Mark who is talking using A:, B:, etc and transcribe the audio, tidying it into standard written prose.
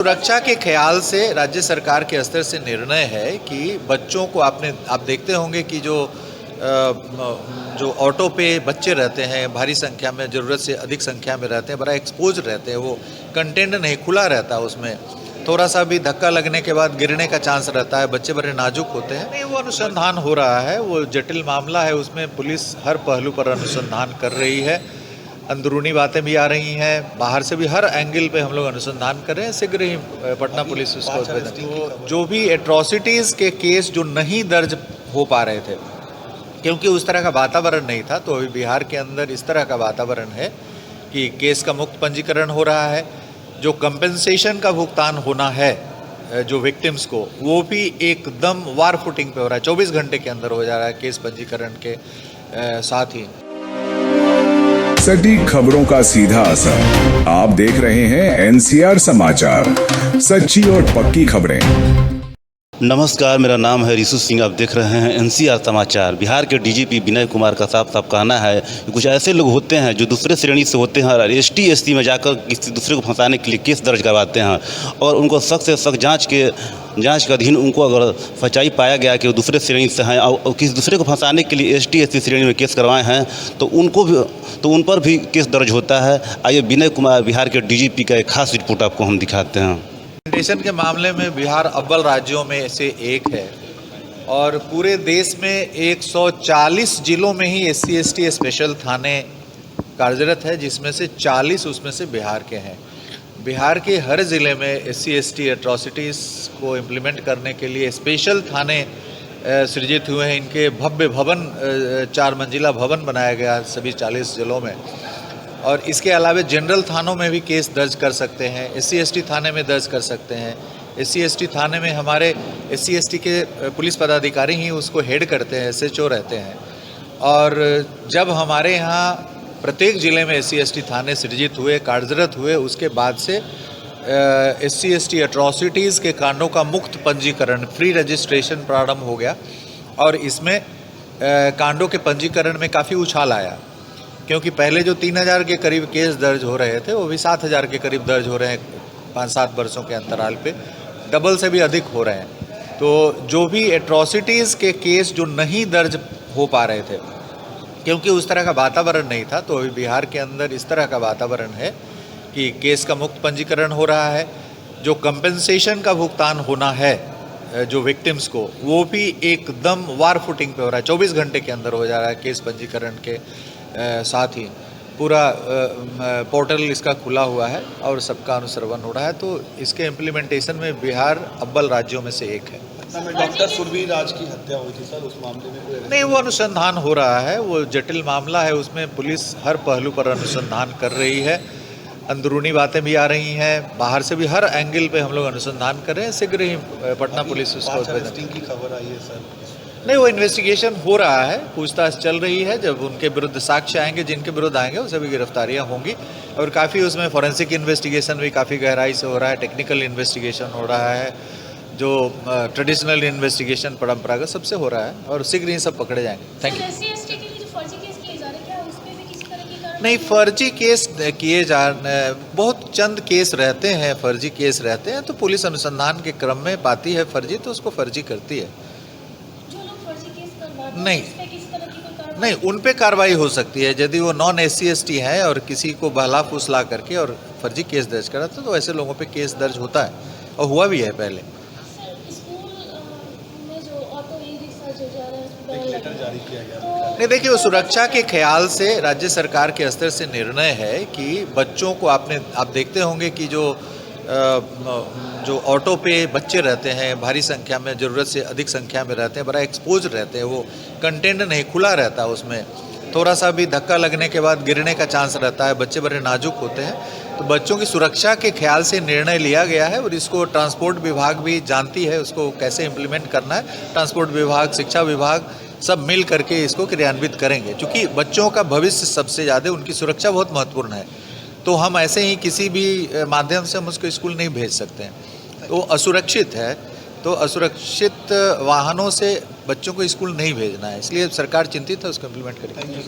A: सुरक्षा के ख्याल से राज्य सरकार के स्तर से निर्णय है कि बच्चों को आप देखते होंगे कि जो ऑटो पे बच्चे रहते हैं, भारी संख्या में, ज़रूरत से अधिक संख्या में रहते हैं, बड़ा एक्सपोज रहते हैं, वो कंटेंट नहीं खुला रहता है, उसमें थोड़ा सा भी धक्का लगने के बाद गिरने का चांस रहता है, बच्चे बड़े नाजुक होते हैं। नहीं, वो अनुसंधान हो रहा है, वो जटिल मामला है, उसमें पुलिस हर पहलू पर अनुसंधान कर रही है। अंदरूनी बातें भी आ रही हैं, बाहर से भी हर एंगल पे हम लोग अनुसंधान कर रहे हैं। शीघ्र ही पटना पुलिस उसको जो भी एट्रॉसिटीज़ के केस जो नहीं दर्ज हो पा रहे थे, क्योंकि उस तरह का वातावरण नहीं था, तो अभी बिहार के अंदर इस तरह का वातावरण है कि केस का मुक्त पंजीकरण हो रहा है। जो कंपेंसेशन का भुगतान होना है जो विक्टिम्स को, वो भी एकदम वार फुटिंग पे हो रहा है, 24 घंटे के अंदर हो जा रहा है केस पंजीकरण के साथ ही।
B: सटीक खबरों का सीधा असर। आप देख रहे हैं एनसीआर समाचार, सच्ची और पक्की खबरें।
C: नमस्कार, मेरा नाम है ऋषु सिंह। आप देख रहे हैं एनसीआर समाचार। बिहार के डीजीपी विनय कुमार का साफ कहना है कि कुछ ऐसे लोग होते हैं जो दूसरे श्रेणी से होते हैं और एसटी में जाकर किसी दूसरे को फंसाने के लिए केस दर्ज करवाते हैं, और उनको सख्त से सख्त जांच के अधीन उनको अगर सच्चाई पाया गया कि वो दूसरे श्रेणी से हैं और किसी दूसरे को फंसाने के लिए एसटी श्रेणी में केस करवाए हैं तो उन पर भी केस दर्ज होता है। आइए विनय कुमार बिहार के डीजीपी का एक खास रिपोर्ट आपको हम दिखाते हैं।
A: इम्प्लीमेंटेशन के मामले में बिहार अव्वल राज्यों में से एक है, और पूरे देश में 140 जिलों में ही SC/ST स्पेशल थाने कार्यरत है, जिसमें से 40 उसमें से बिहार के हैं। बिहार के हर ज़िले में SC/ST एट्रॉसिटीज़ को इम्प्लीमेंट करने के लिए स्पेशल थाने सृजित हुए हैं। इनके भव्य भवन, 4 मंजिला भवन बनाया गया सभी 40 जिलों में, और इसके अलावा जनरल थानों में भी केस दर्ज कर सकते हैं, SC/ST थाने में दर्ज कर सकते हैं। SC/ST थाने में हमारे SC/ST के पुलिस पदाधिकारी ही उसको हेड करते हैं, SHO रहते हैं। और जब हमारे यहाँ प्रत्येक ज़िले में SC/ST थाने सृजित हुए, कार्यरत हुए, उसके बाद से SC/ST एट्रॉसिटीज़ के कांडों का मुक्त पंजीकरण, फ्री रजिस्ट्रेशन प्रारंभ हो गया, और इसमें कांडों के पंजीकरण में काफ़ी उछाल आया, क्योंकि पहले जो 3000 के करीब केस दर्ज हो रहे थे, वो भी 7000 के करीब दर्ज हो रहे हैं 5-7 वर्षों के अंतराल पे, डबल से भी अधिक हो रहे हैं। तो जो भी एट्रॉसिटीज़ के केस जो नहीं दर्ज हो पा रहे थे, क्योंकि उस तरह का वातावरण नहीं था, तो अभी बिहार के अंदर इस तरह का वातावरण है कि केस का मुक्त पंजीकरण हो रहा है। जो कंपेंसेशन का भुगतान होना है जो विक्टिम्स को, वो भी एकदम वार फुटिंग पे हो रहा है, 24 घंटे के अंदर हो जा रहा है केस पंजीकरण के साथ ही। पूरा पोर्टल इसका खुला हुआ है और सबका अनुश्रवण हो रहा है, तो इसके इम्प्लीमेंटेशन में बिहार अव्वल राज्यों में से एक है।
D: डॉक्टर सुरवीराज की हत्या हुई थी सर, उस मामले में कोई
A: नहीं, वो अनुसंधान हो रहा है, वो जटिल मामला है, उसमें पुलिस हर पहलू पर अनुसंधान कर रही है। अंदरूनी बातें भी आ रही हैं, बाहर से भी हर एंगल पे हम लोग अनुसंधान कर रहे हैं। शीघ्र ही पटना पुलिस उसको
D: की खबर आई है सर।
A: नहीं, वो इन्वेस्टिगेशन हो रहा है, पूछताछ चल रही है। जब उनके विरुद्ध साक्ष्य आएंगे, जिनके विरुद्ध आएंगे, वो सभी गिरफ्तारियां होंगी, और काफ़ी उसमें फॉरेंसिक इन्वेस्टिगेशन भी काफ़ी गहराई से हो रहा है, टेक्निकल इन्वेस्टिगेशन हो रहा है, जो ट्रेडिशनल इन्वेस्टिगेशन परंपरागत सबसे हो रहा है, और शीघ्र ही सब पकड़े जाएंगे। Thank you. नहीं, फर्जी केस किए जा, बहुत चंद केस रहते हैं, फर्जी केस रहते हैं, तो पुलिस अनुसंधान के क्रम में पाती है फर्जी, तो उसको फर्जी करती है। नहीं, उन पे कार्रवाई हो सकती है यदि वो नॉन SC/ST है और किसी को बहला फुसला करके और फर्जी केस दर्ज करा, तो ऐसे लोगों पे केस दर्ज होता है, और हुआ भी है पहले।
D: लेटर जारी किया गया।
A: नहीं, देखिए, सुरक्षा के ख्याल से राज्य सरकार के स्तर से निर्णय है कि बच्चों को आप देखते होंगे कि जो ऑटो पे बच्चे रहते हैं, भारी संख्या में, ज़रूरत से अधिक संख्या में रहते हैं, बड़ा एक्सपोज रहते हैं, वो कंटेंट नहीं खुला रहता है, उसमें थोड़ा सा भी धक्का लगने के बाद गिरने का चांस रहता है, बच्चे बड़े नाजुक होते हैं। तो बच्चों की सुरक्षा के ख्याल से निर्णय लिया गया है, और इसको ट्रांसपोर्ट विभाग भी जानती है उसको कैसे इम्प्लीमेंट करना है। ट्रांसपोर्ट विभाग, शिक्षा विभाग सब मिल करके इसको क्रियान्वित करेंगे, क्योंकि बच्चों का भविष्य सबसे ज़्यादा, उनकी सुरक्षा बहुत महत्वपूर्ण है। तो हम ऐसे ही किसी भी माध्यम से हम उसको स्कूल नहीं भेज सकते हैं, तो असुरक्षित है, तो असुरक्षित वाहनों से बच्चों को स्कूल नहीं भेजना है, इसलिए सरकार चिंतित है, उसको इम्प्लीमेंट करेगी।